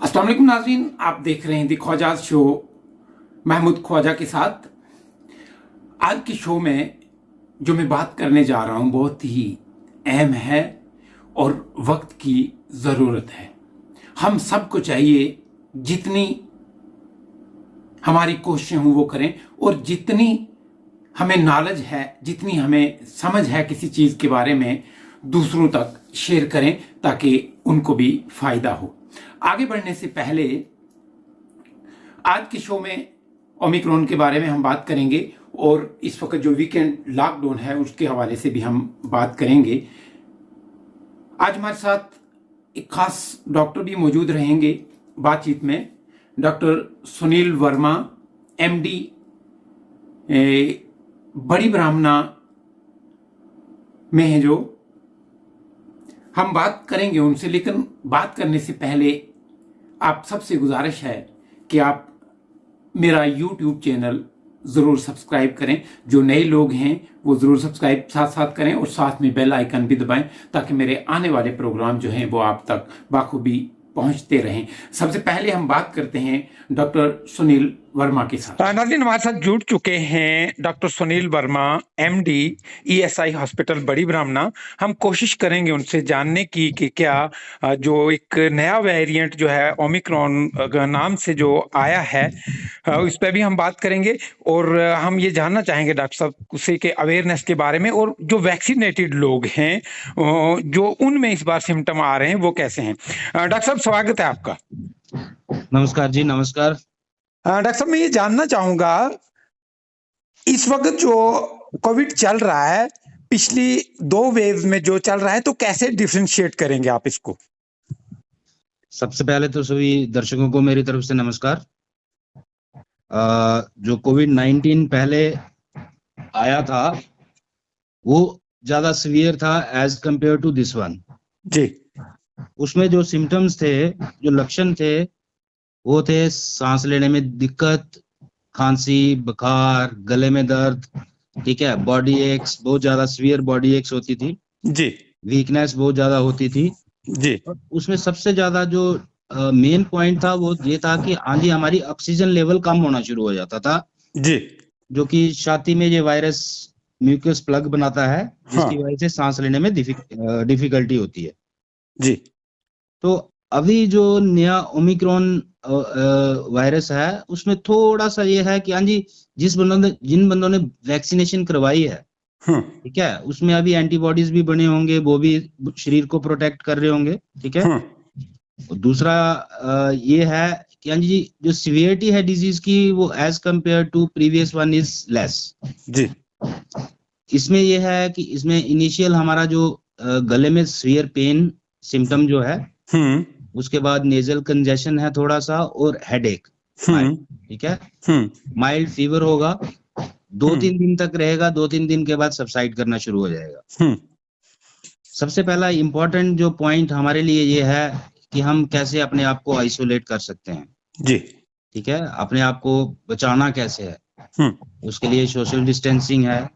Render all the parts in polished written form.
अस्सलाम वालेकुम नाज़रीन, आप देख रहे हैं दी ख्वाजा शो महमूद ख्वाजा के साथ। आज के शो में जो मैं बात करने जा रहा हूं बहुत ही अहम है और वक्त की ज़रूरत है। हम सबको चाहिए जितनी हमारी कोशिशें हों वो करें, और जितनी हमें नॉलेज है, जितनी हमें समझ है किसी चीज़ के बारे में, दूसरों तक शेयर करें ताकि उनको भी फ़ायदा हो। आगे बढ़ने से पहले आज के शो में ओमिक्रॉन के बारे में हम बात करेंगे, और इस वक्त जो वीकेंड लॉकडाउन है उसके हवाले से भी हम बात करेंगे। आज हमारे साथ एक खास डॉक्टर भी मौजूद रहेंगे बातचीत में, डॉक्टर सुनील वर्मा, एमडी, बड़ी ब्राह्मणा में है, जो हम बात करेंगे उनसे। लेकिन बात करने से पहले आप सबसे गुजारिश है कि आप मेरा YouTube चैनल ज़रूर सब्सक्राइब करें। जो नए लोग हैं वो ज़रूर सब्सक्राइब साथ साथ करें, और साथ में बेल आइकन भी दबाएं ताकि मेरे आने वाले प्रोग्राम जो हैं वो आप तक बाखूबी पहुंचते रहें। सबसे पहले हम बात करते हैं डॉक्टर सुनील वर्मा के साथ। नाज़रीन, हमारे साथ जुड़ चुके हैं doctor Sunil Verma, MD, ESI hospital बड़ी ब्राह्मणा। हम कोशिश करेंगे उनसे जानने की कि क्या जो एक नया वेरिएंट जो है ओमिक्रॉन नाम से जो आया है उस पर भी हम बात करेंगे, और हम ये जानना चाहेंगे डॉक्टर साहब से कि अवेयरनेस के बारे में, और जो वैक्सीनेटेड लोग हैं जो उनमें इस बार सिम्टम आ रहे हैं वो कैसे हैं। डॉक्टर साहब, स्वागत है आपका। नमस्कार जी, नमस्कार। डॉक्टर साहब, मैं ये जानना चाहूंगा, इस वक्त जो कोविड चल रहा है, पिछली 2 वेव में जो चल रहा है, तो कैसे डिफरेंशिएट करेंगे आप इसको? सबसे पहले तो सभी दर्शकों को मेरी तरफ से नमस्कार। जो कोविड-19 पहले आया था वो ज्यादा सीवियर था as compare to this one जी। उसमें जो सिम्टम्स थे, जो लक्षण थे, वो थे सांस लेने में दिक्कत, खांसी, बुखार, गले में दर्द, ठीक है, बॉडी एक्स, बहुत ज्यादा सीवियर बॉडी एक्स होती थी जी। वीकनेस बहुत ज्यादा होती थी जी। और उसमें सबसे ज्यादा जो मेन पॉइंट था वो ये था कि आंधी हमारी ऑक्सीजन लेवल कम होना शुरू हो जाता था जी। जो कि छाती में ये वायरस म्यूकस प्लग बनाता है, जिसकी वजह से सांस लेने में डिफिकल्टी होती है जी। तो अभी जो नया ओमिक्रॉन वायरस है उसमें थोड़ा सा ये है कि हाँ जी, जिन बंदों ने वैक्सीनेशन करवाई है, ठीक है, उसमें अभी एंटीबॉडीज भी बने होंगे, वो भी शरीर को प्रोटेक्ट कर रहे होंगे, ठीक है। दूसरा ये है कि हाँ जी, जो सिवियरिटी है डिजीज की वो as compare to previous one is less जी। इसमें ये है कि इसमें इनिशियल हमारा जो गले में सीवियर पेन सिम्टम जो है, उसके बाद नेजल कंजेशन है थोड़ा सा, और हेडेक, ठीक है, माइल्ड फीवर होगा, 2-3 दिन तक रहेगा, 2-3 दिन के बाद सबसाइड करना शुरू हो जाएगा। सबसे पहला इम्पोर्टेंट जो पॉइंट हमारे लिए ये है कि हम कैसे अपने आप को आइसोलेट कर सकते हैं जी, ठीक है, अपने आप को बचाना कैसे है, उसके लिए सोशल डिस्टेंसिंग है,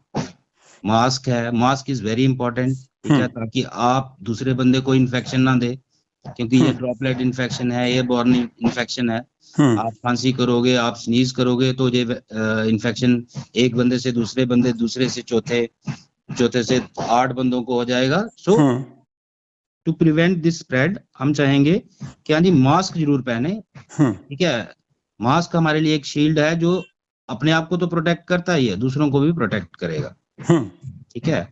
मास्क है, मास्क इज वेरी इंपॉर्टेंट, ठीक है, ताकि आप दूसरे बंदे को इन्फेक्शन ना दे, क्योंकि ये ड्रॉपलेट इन्फेक्शन है, एयरबॉर्न इन्फेक्शन है। आप खांसी करोगे, आप स्नीज करोगे तो ये इन्फेक्शन एक बंदे से दूसरे बंदे, दूसरे से चौथे से 8 बंदों को हो जाएगा। सो टू प्रिवेंट दिस स्प्रेड हम चाहेंगे कि हाँ जी, मास्क जरूर पहने, ठीक है। मास्क हमारे लिए एक शील्ड है जो अपने आप को तो प्रोटेक्ट करता ही है, दूसरों को भी प्रोटेक्ट करेगा, ठीक है।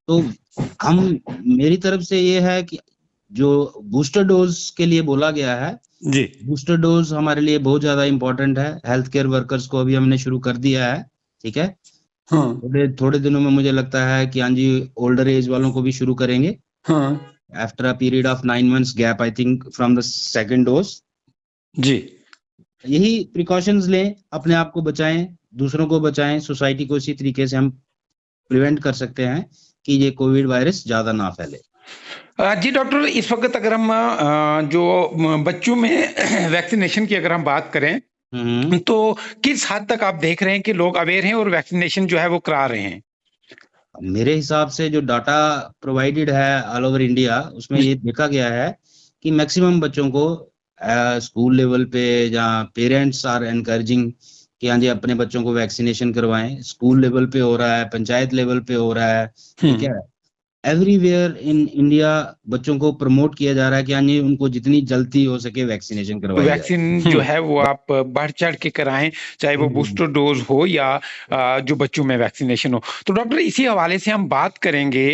तो मेरी तरफ से ये है कि जो बूस्टर डोज के लिए बोला गया है जी, बूस्टर डोज हमारे लिए बहुत ज्यादा इंपॉर्टेंट है। हेल्थ केयर वर्कर्स को अभी हमने शुरू कर दिया है, ठीक है। थोड़े दिनों में मुझे लगता है कि हाँ जी, ओल्डर एज वालों को भी शुरू करेंगे after a period of 9 months gap, I think, from the second dose जी। यही प्रिकॉशंस लें, अपने आप को बचाएं, दूसरों को बचाएं, सोसाइटी को इसी तरीके से हम प्रिवेंट कर सकते हैं कि ये कोविड वायरस ज्यादा ना फैले। जी डॉक्टर, इस वक्त अगर हम जो बच्चों में वैक्सीनेशन की अगर हम बात करें तो किस हद तक आप देख रहे हैं कि लोग अवेयर हैं और वैक्सीनेशन जो है वो करा रहे हैं? मेरे हिसाब से जो डाटा प्रोवाइडेड है ऑल ओवर इंडिया, उसमें ये देखा गया है कि मैक्सिमम बच्चों को स्कूल लेवल पे जहाँ पेरेंट्स आर एनकरेजिंग कि हाँ जी अपने बच्चों को वैक्सीनेशन करवाएं, स्कूल लेवल पे हो रहा है, पंचायत लेवल पे हो रहा है, ठीक है, एवरीवेयर इन इंडिया बच्चों को प्रमोट किया जा रहा है कि हाँ जी उनको जितनी जल्दी हो सके वैक्सीनेशन करवाई जाए। वैक्सीन जो है वो आप बढ़ चढ़ के कराएं, चाहे वो बूस्टर डोज हो या जो बच्चों में वैक्सीनेशन हो। तो डॉक्टर इसी हवाले से हम बात करेंगे,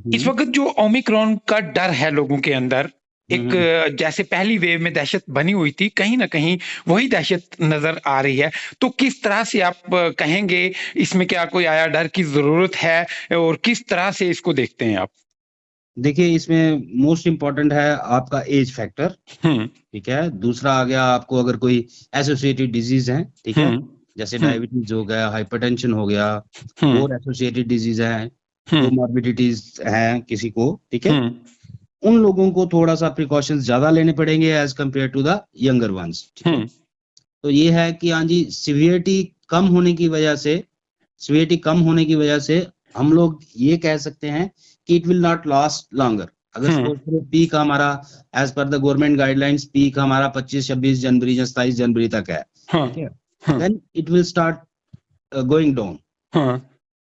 इस वक्त जो ओमिक्रॉन का डर है लोगों के अंदर, एक जैसे पहली वेव में दहशत बनी हुई थी, कहीं ना कहीं वही दहशत नजर आ रही है। तो किस तरह से आप कहेंगे इसमें क्या कोई आया डर की जरूरत है और किस तरह से इसको देखते हैं आप? देखिए इसमें मोस्ट इम्पोर्टेंट है आपका एज फैक्टर, ठीक है। दूसरा आ गया आपको अगर कोई एसोसिएटेड डिजीज है, ठीक है, जैसे डायबिटीज हो गया, हाइपरटेंशन हो गया, और एसोसिएटेड डिजीज है, कोमॉर्बिडिटीज है किसी को, ठीक है, उन लोगों को थोड़ा सा प्रिकॉशंस ज्यादा लेने पड़ेंगे as compare to the younger ones, ठीक है। तो ये है कि हाँ जी सीवियरिटी कम होने की वजह से हम लोग ये कह सकते हैं कि it will not last longer. अगर सपोज करो पीक हमारा as per the government guidelines peak हमारा 25-26 जनवरी या 27 जनवरी तक है, ठीक है, then it will start going down,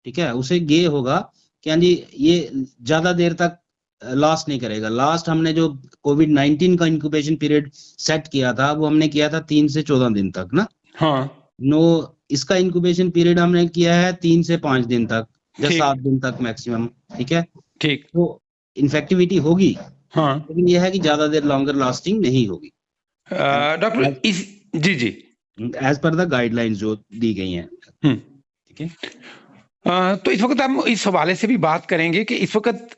ठीक है। उसे ये होगा कि हाँ जी ये ज्यादा देर तक लास्ट नहीं करेगा। लास्ट हमने जो कोविड-19 का इंक्यूबेशन पीरियड सेट किया था वो हमने किया था 3 से 14 दिन तक ना, इसका इंक्यूबेशन पीरियड हमने किया है 3 से 5 दिन तक या 7 दिन तक मैक्सिमम, ठीक है, ठीक। तो इन्फेक्टिविटी होगी, लेकिन यह है कि ज्यादा देर लॉन्गर लास्टिंग नहीं होगी डॉक्टर। जी एज पर द गाइडलाइंस जो दी गई हैं, ठीक है। तो इस वक्त हम इस हवाले से भी बात करेंगे कि इस वक्त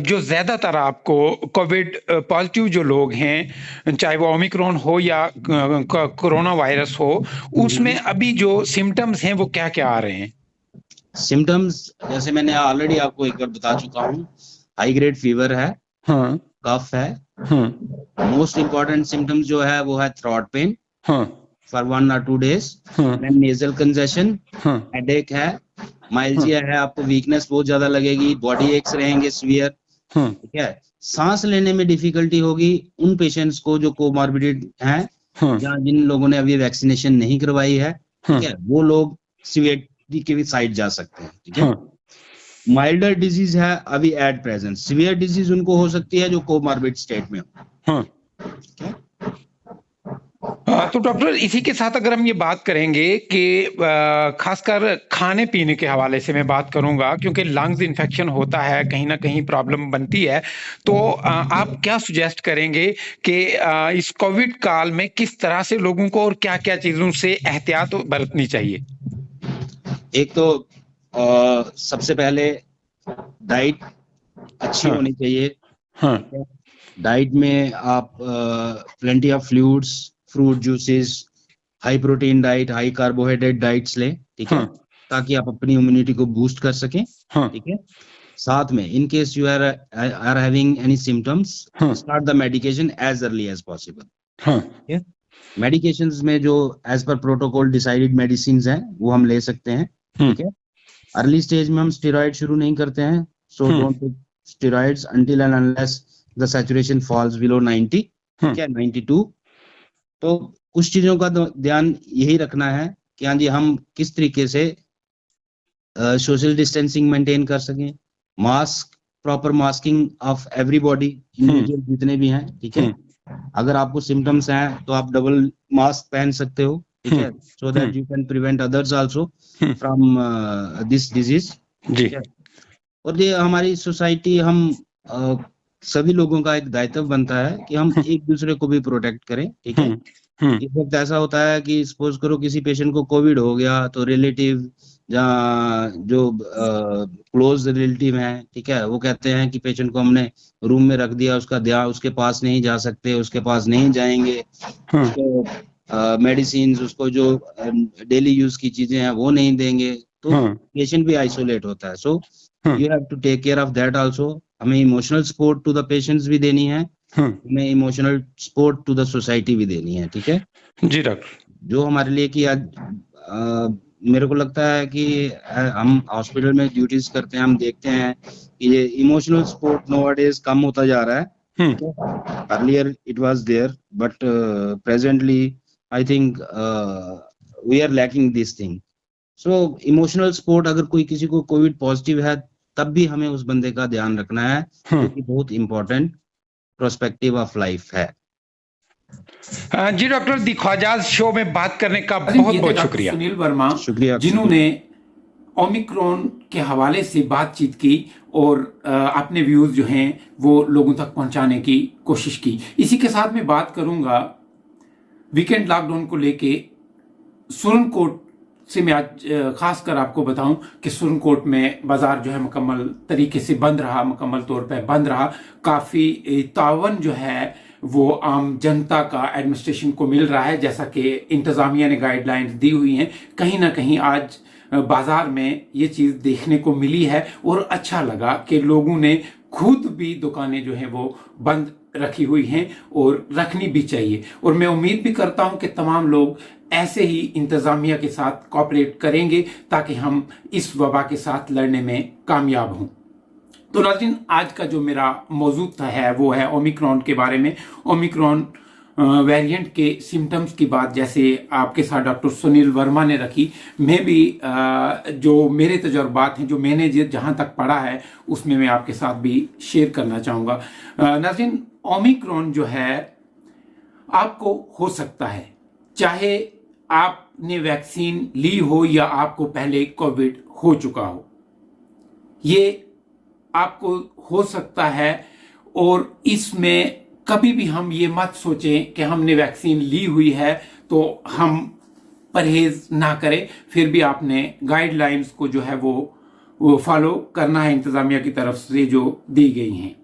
जो ज्यादातर आपको कोविड पॉजिटिव जो लोग हैं, चाहे वो ओमिक्रॉन हो या कोरोना वायरस हो, उसमें अभी जो सिम्टम्स हैं वो क्या क्या आ रहे हैं? सिम्टम्स जैसे मैंने ऑलरेडी आपको एक बार बता चुका हूँ, हाई ग्रेड फीवर है, कफ है, मोस्ट इम्पोर्टेंट सिम्टम्स जो है वो है throat pain for 1 or 2 days, then nasal congestion, headache है, माइल्जिया है, आपको वीकनेस बहुत ज्यादा लगेगी, बॉडी एक्स रहेंगे सीवियर, ठीक है। सांस लेने में डिफिकल्टी होगी उन पेशेंट्स को जो कोमॉर्बिडिड हैं, या जिन लोगों ने अभी वैक्सीनेशन नहीं करवाई है, ठीक है, वो लोग सीवियरिटी के भी साइड जा सकते हैं, ठीक है। माइल्डर डिजीज है अभी एट प्रेजेंट, सीवियर डिजीज उनको हो सकती है जो कोमॉर्बिड स्टेट में हो, ठीक है। तो डॉक्टर इसी के साथ अगर हम ये बात करेंगे कि खासकर खाने पीने के हवाले से मैं बात करूंगा, क्योंकि लंग्स इन्फेक्शन होता है, कहीं ना कहीं प्रॉब्लम बनती है, तो आप क्या सुजेस्ट करेंगे कि इस कोविड काल में किस तरह से लोगों को और क्या क्या चीजों से एहतियात बरतनी चाहिए? एक तो सबसे पहले डाइट अच्छी होनी चाहिए। डाइट में आप plenty of fluids, fruit juices, high protein diet, high carbohydrate diets लें, ठीक है, ताकि आप अपनी इम्यूनिटी को बूस्ट कर सकें, ठीक है। साथ में in case you are having any symptoms, start the medication as early as possible. Medications में जो as per protocol decided medicines हैं वो हम ले सकते हैं, ठीक है। अर्ली स्टेज में हम स्टेरॉइड शुरू नहीं करते हैं, so don't take steroids until and unless the saturation falls below 90, ठीक है, 92। तो कुछ चीजों का ध्यान यही रखना है कि हाँ जी हम किस तरीके से सोशल डिस्टेंसिंग मेंटेन कर सकें, mask, proper masking of everybody, individual जितने भी हैं, ठीक है। अगर आपको सिम्टम्स हैं तो आप डबल मास्क पहन सकते हो, ठीक है, so that you can prevent others also from this disease, ठीक है। और ये हमारी सोसाइटी, हम सभी लोगों का एक दायित्व बनता है कि हम एक दूसरे को भी प्रोटेक्ट करें, ठीक है। इस वक्त ऐसा होता है कि सपोज करो किसी पेशेंट को कोविड हो गया तो रिलेटिव जो क्लोज रिलेटिव हैं, ठीक है, वो कहते हैं कि पेशेंट को हमने रूम में रख दिया, उसका ध्यान, उसके पास नहीं जा सकते, उसके पास नहीं जाएंगे, उसको मेडिसिन, उसको जो डेली यूज की चीजें हैं वो नहीं देंगे, तो पेशेंट भी आइसोलेट होता है। So you have to take care of that also. हमें emotional support to the patients भी देनी है, हमें emotional support to the society भी देनी है, ठीक है जी डॉक्टर। जो हमारे लिए कि आज मेरे को लगता है कि हम हॉस्पिटल में ड्यूटीज करते हैं, हम देखते हैं कि ये इमोशनल सपोर्ट नोअडेज कम होता जा रहा है, Earlier it was there, but presently I think we are lacking this thing. So emotional support, अगर कोई किसी को कोविड पॉजिटिव है तब भी हमें उस बंदे का ध्यान रखना है, क्योंकि बहुत इंपॉर्टेंट प्रोस्पेक्टिव ऑफ लाइफ है। जी डॉक्टर, दी ख्वाजाज शो में बात करने का अरे बहुत ये बहुत थे शुक्रिया। सुनील वर्मा, शुक्रिया। जिन्होंने ओमिक्रॉन के हवाले से बातचीत की और अपने व्यूज जो हैं वो लोगों तक पहुंचाने की कोशिश की। इसी के साथ मैं बात करूंगा वीकेंड लॉकडाउन को लेके सुरनकोट से। मैं आज खासकर आपको बताऊं कि सुरनकोट में बाजार जो है मुकम्मल तरीके से बंद रहा, मुकम्मल तौर पे बंद रहा। काफी तावन जो है वो आम जनता का एडमिनिस्ट्रेशन को मिल रहा है, जैसा कि इंतजामिया ने गाइडलाइंस दी हुई हैं। कहीं ना कहीं आज बाजार में ये चीज देखने को मिली है और अच्छा लगा कि लोगों ने खुद भी दुकानें जो हैं वो बंद रखी हुई हैं और रखनी भी चाहिए। और मैं उम्मीद भी करता हूं कि तमाम लोग ऐसे ही इंतजामिया के साथ कोऑपरेट करेंगे ताकि हम इस वबा के साथ लड़ने में कामयाब हों। तो नाज़रीन, आज का जो मेरा मौजू है वो है ओमिक्रॉन के बारे में। ओमिक्रॉन वेरिएंट के सिम्टम्स की बात जैसे आपके साथ डॉक्टर सुनील वर्मा ने रखी, मैं भी जो मेरे तजुर्बात हैं, जो मैंने जहां तक पढ़ा है, उसमें मैं आपके साथ भी शेयर करना चाहूँगा। नाज़रीन, ओमिक्रॉन जो है आपको हो सकता है, चाहे आपने वैक्सीन ली हो या आपको पहले कोविड हो चुका हो, ये आपको हो सकता है। और इसमें कभी भी हम ये मत सोचें कि हमने वैक्सीन ली हुई है तो हम परहेज ना करें। फिर भी आपने गाइडलाइंस को जो है वो फॉलो करना है, इंतजामिया की तरफ से जो दी गई हैं।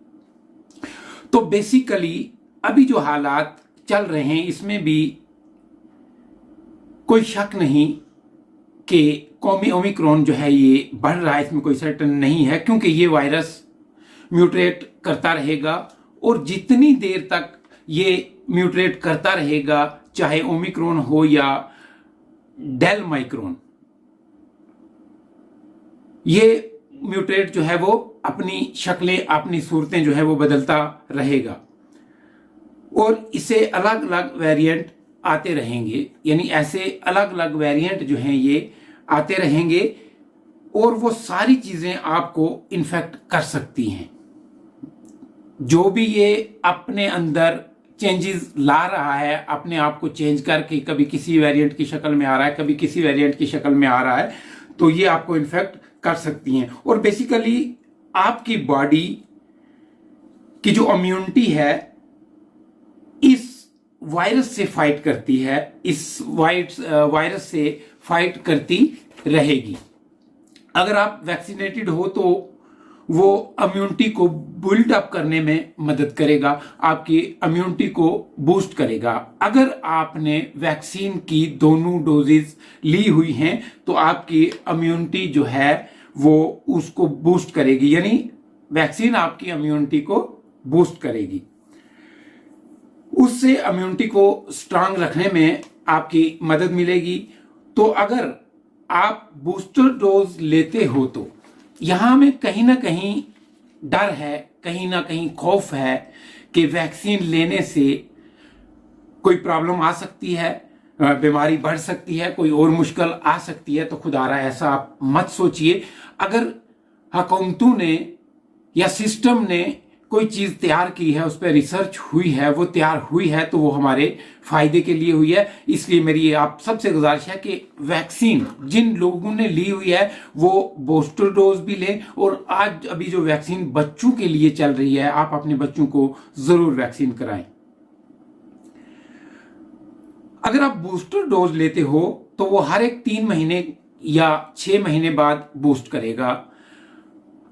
तो बेसिकली अभी जो हालात चल रहे हैं इसमें भी कोई शक नहीं कि ओमिक्रॉन जो है ये बढ़ रहा है, इसमें कोई सर्टन नहीं है, क्योंकि ये वायरस म्यूटेट करता रहेगा और जितनी देर तक ये म्यूटेट करता रहेगा, चाहे ओमिक्रॉन हो या डेल माइक्रोन, ये म्यूटेट जो है वो अपनी शक्लें, अपनी सूरतें जो है वो बदलता रहेगा और इससे अलग अलग वेरिएंट आते रहेंगे। यानी ऐसे अलग अलग वेरिएंट जो हैं ये आते रहेंगे और वो सारी चीजें आपको इन्फेक्ट कर सकती हैं। जो भी ये अपने अंदर चेंजेस ला रहा है, अपने आप को चेंज करके कभी किसी वेरिएंट की शक्ल में आ रहा है, कभी किसी वेरिएंट की शक्ल में आ रहा है, तो ये आपको इन्फेक्ट कर सकती हैं। और बेसिकली आपकी बॉडी की जो इम्यूनिटी है इस वायरस से फाइट करती है, इस वायरस से फाइट करती रहेगी। अगर आप वैक्सीनेटेड हो तो वो इम्यूनिटी को बिल्ड अप करने में मदद करेगा, आपकी इम्यूनिटी को बूस्ट करेगा। अगर आपने वैक्सीन की दोनों डोजेस ली हुई हैं तो आपकी इम्यूनिटी जो है वो उसको बूस्ट करेगी, यानी वैक्सीन आपकी इम्यूनिटी को बूस्ट करेगी, उससे इम्यूनिटी को स्ट्रांग रखने में आपकी मदद मिलेगी। तो अगर आप बूस्टर डोज लेते हो तो यहां में कहीं ना कहीं डर है, कहीं ना कहीं खौफ है कि वैक्सीन लेने से कोई प्रॉब्लम आ सकती है, बीमारी बढ़ सकती है, कोई और मुश्किल आ सकती है। तो खुदारा ऐसा आप मत सोचिए। अगर हुकूमतों ने या सिस्टम ने कोई चीज तैयार की है, उस पर रिसर्च हुई है, वो तैयार हुई है, तो वो हमारे फायदे के लिए हुई है। इसलिए मेरी आप सबसे गुजारिश है कि वैक्सीन जिन लोगों ने ली हुई है वो बूस्टर डोज भी लें। और आज अभी जो वैक्सीन बच्चों के लिए चल रही है, आप अपने बच्चों को जरूर वैक्सीन कराएं। अगर आप बूस्टर डोज लेते हो तो वो हर एक 3 महीने या 6 महीने बाद बूस्ट करेगा,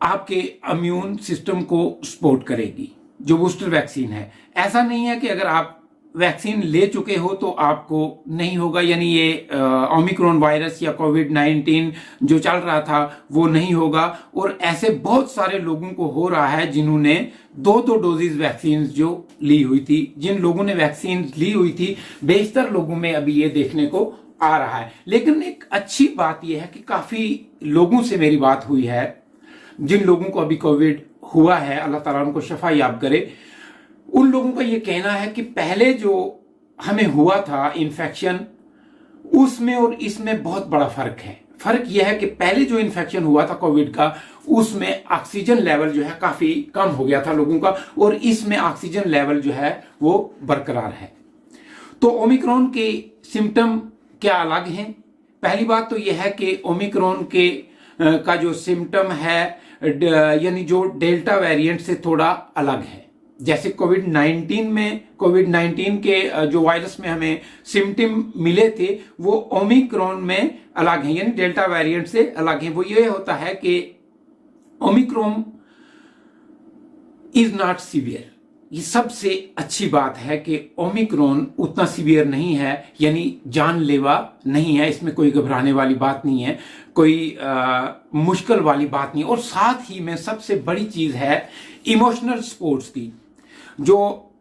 आपके इम्यून सिस्टम को सपोर्ट करेगी जो बूस्टर वैक्सीन है। ऐसा नहीं है कि अगर आप वैक्सीन ले चुके हो तो आपको नहीं होगा, यानी ये ओमिक्रॉन वायरस या कोविड-19 जो चल रहा था वो नहीं होगा। और ऐसे बहुत सारे लोगों को हो रहा है जिन्होंने 2 डोजेज वैक्सीन जो ली हुई थी, जिन लोगों ने वैक्सीन ली हुई थी, बेशतर लोगों में अभी ये देखने को आ रहा है। लेकिन एक अच्छी बात यह है कि काफी लोगों से मेरी बात हुई है जिन लोगों को अभी कोविड हुआ है, अल्लाह ताला उनको शफा याब करे, उन लोगों का ये कहना है कि पहले जो हमें हुआ था इन्फेक्शन, उसमें और इसमें बहुत बड़ा फर्क है। फर्क यह है कि पहले जो इन्फेक्शन हुआ था कोविड का, उसमें ऑक्सीजन लेवल जो है काफी कम हो गया था लोगों का, और इसमें ऑक्सीजन लेवल जो है वो बरकरार है। तो ओमिक्रॉन के सिम्टम क्या अलग हैं? पहली बात तो यह है कि ओमिक्रॉन के का जो सिम्टम है यानी जो डेल्टा वेरिएंट से थोड़ा अलग है। जैसे कोविड 19 के जो वायरस में हमें सिम्टम मिले थे, वो ओमिक्रॉन में अलग हैं, यानी डेल्टा वेरिएंट से अलग हैं। वो ये होता है कि ओमिक्रॉन इज नॉट सीवियर। ये सबसे अच्छी बात है कि ओमिक्रॉन उतना सीवियर नहीं है, यानी जानलेवा नहीं है। इसमें कोई घबराने वाली बात नहीं है, कोई मुश्किल वाली बात नहीं। और साथ ही में सबसे बड़ी चीज है इमोशनल सपोर्ट्स की। जो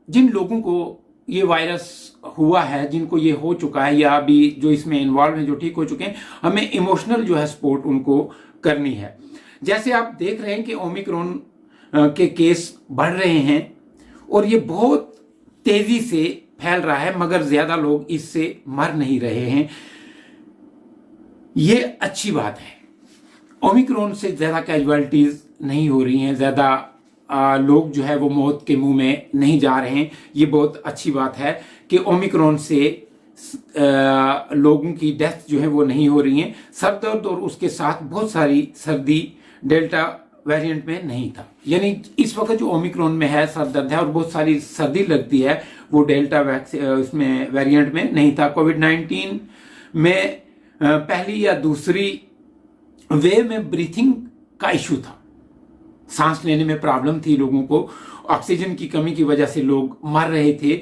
जिन लोगों को ये वायरस हुआ है, जिनको ये हो चुका है या अभी जो इसमें इन्वॉल्व हैं, जो ठीक हो चुके हैं, हमें इमोशनल जो है सपोर्ट उनको करनी है। जैसे आप देख रहे हैं कि ओमिक्रॉन के केस बढ़ रहे हैं और ये बहुत तेजी से फैल रहा है, मगर ज्यादा लोग इससे मर नहीं रहे हैं। ये अच्छी बात है। ओमिक्रॉन से ज्यादा कैजुअलिटीज नहीं हो रही हैं, ज्यादा लोग जो है वो मौत के मुंह में नहीं जा रहे हैं। ये बहुत अच्छी बात है कि ओमिक्रॉन से लोगों की डेथ जो है वो नहीं हो रही है। सर दर्द और उसके साथ बहुत सारी सर्दी डेल्टा वेरिएंट में नहीं था, यानी इस वक्त जो ओमिक्रॉन में है सर दर्द है और बहुत सारी सर्दी लगती है, वो डेल्टा इसमें वेरिएंट में नहीं था। कोविड 19 में पहली या दूसरी वेव में ब्रीथिंग का इशू था, सांस लेने में प्रॉब्लम थी लोगों को, ऑक्सीजन की कमी की वजह से लोग मर रहे थे।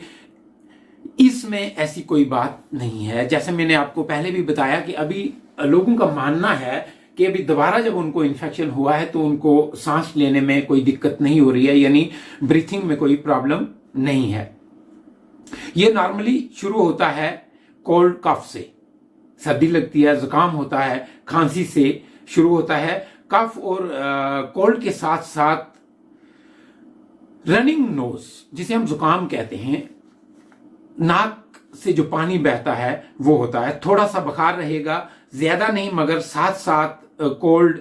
इसमें ऐसी कोई बात नहीं है। जैसे मैंने आपको पहले भी बताया कि अभी लोगों का मानना है कि अभी दोबारा जब उनको इन्फेक्शन हुआ है तो उनको सांस लेने में कोई दिक्कत नहीं हो रही है, यानी ब्रीथिंग में कोई प्रॉब्लम नहीं है। ये नॉर्मली शुरू होता है कोल्ड कफ से, सर्दी लगती है, जुकाम होता है, खांसी से शुरू होता है। कफ और कोल्ड के साथ साथ रनिंग नोज, जिसे हम जुकाम कहते हैं, नाक से जो पानी बहता है वो होता है। थोड़ा सा बुखार रहेगा, ज्यादा नहीं, मगर साथ साथ कोल्ड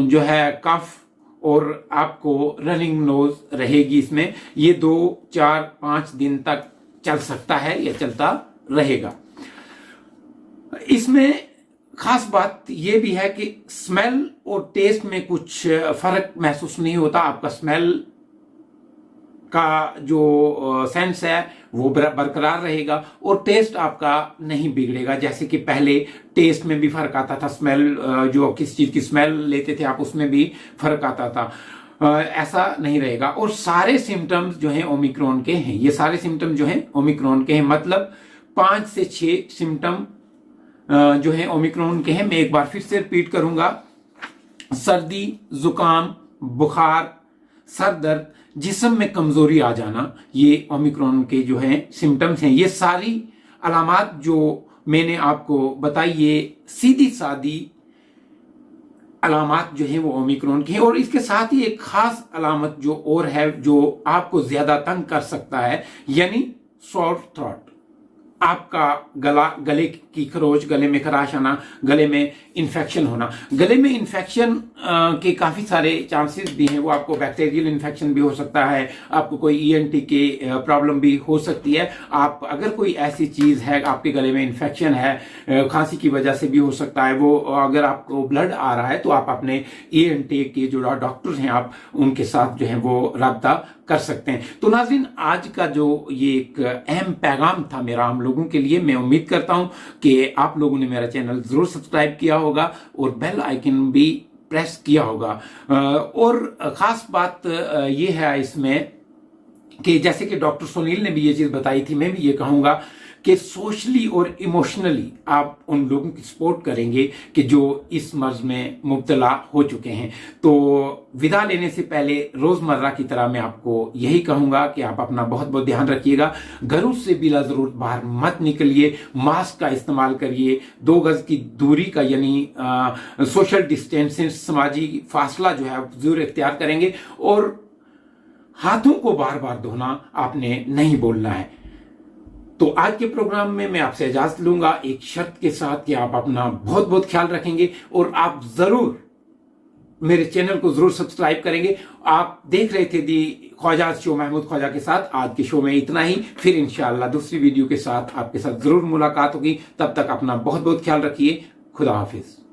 जो है, कफ और आपको रनिंग नोज रहेगी इसमें। ये 2, 4, 5 दिन तक चल सकता है या चलता रहेगा। इसमें खास बात यह भी है कि स्मेल और टेस्ट में कुछ फर्क महसूस नहीं होता। आपका स्मेल का जो सेंस है वो बरकरार रहेगा और टेस्ट आपका नहीं बिगड़ेगा। जैसे कि पहले टेस्ट में भी फर्क आता था, स्मेल जो किस चीज की स्मेल लेते थे आप, उसमें भी फर्क आता था, ऐसा नहीं रहेगा। और सारे सिम्टम्स जो हैं ओमिक्रॉन के हैं, ये सारे सिम्टम जो हैं ओमिक्रॉन के हैं, मतलब 5 से 6 सिम्टम जो है ओमिक्रॉन के हैं। मैं एक बार फिर से रिपीट करूंगा: सर्दी, जुकाम, बुखार, सर दर्द, जिस्म में कमजोरी आ जाना, ये ओमिक्रॉन के जो है सिम्टम्स हैं। ये सारी अलामात जो मैंने आपको बताई, ये सीधी सादी अलामात जो है वो ओमिक्रॉन की है। और इसके साथ ही एक खास अलामत जो और है, जो आपको ज्यादा तंग कर सकता है, यानी सॉर थ्रोट। आपका गले की खरोच, गले में खराश आना, गले में इन्फेक्शन होना। गले में इन्फेक्शन के काफी सारे चांसेस भी हैं। वो आपको बैक्टीरियल इन्फेक्शन भी हो सकता है, आपको कोई ईएनटी के प्रॉब्लम भी हो सकती है। आप अगर कोई ऐसी चीज है, आपके गले में इन्फेक्शन है, खांसी की वजह से भी हो सकता है, वो अगर आपको ब्लड आ रहा है तो आप अपने ईएनटी के जो डॉक्टर्स हैं, आप उनके साथ जो है वो राब्ता कर सकते हैं। तो नाज़रीन, आज का जो ये एक अहम पैगाम था मेरा हम लोगों के लिए, मैं उम्मीद करता हूं कि आप लोगों ने मेरा चैनल जरूर सब्सक्राइब किया होगा और बेल आइकन भी प्रेस किया होगा। और खास बात ये है इसमें कि जैसे कि डॉक्टर सुनील ने भी ये चीज बताई थी, मैं भी ये कहूंगा कि सोशली और इमोशनली आप उन लोगों की सपोर्ट करेंगे कि जो इस मर्ज में मुब्तला हो चुके हैं। तो विदा लेने से पहले रोजमर्रा की तरह मैं आपको यही कहूंगा कि आप अपना बहुत बहुत ध्यान रखिएगा। घरों से बिला जरूरत बाहर मत निकलिए, मास्क का इस्तेमाल करिए, 2 गज की दूरी का यानी सोशल डिस्टेंसिंग, समाजी फासला जो है जरूर इख्तियार करेंगे। और हाथों को बार बार धोना आपने नहीं बोलना है। तो आज के प्रोग्राम में मैं आपसे इजाजत लूंगा एक शर्त के साथ कि आप अपना बहुत बहुत ख्याल रखेंगे और आप जरूर मेरे चैनल को जरूर सब्सक्राइब करेंगे। आप देख रहे थे दी ख्वाजा शो महमूद ख्वाजा के साथ। आज के शो में इतना ही, फिर इंशाअल्लाह दूसरी वीडियो के साथ आपके साथ जरूर मुलाकात होगी। तब तक अपना बहुत बहुत ख्याल रखिए। खुदा हाफिज।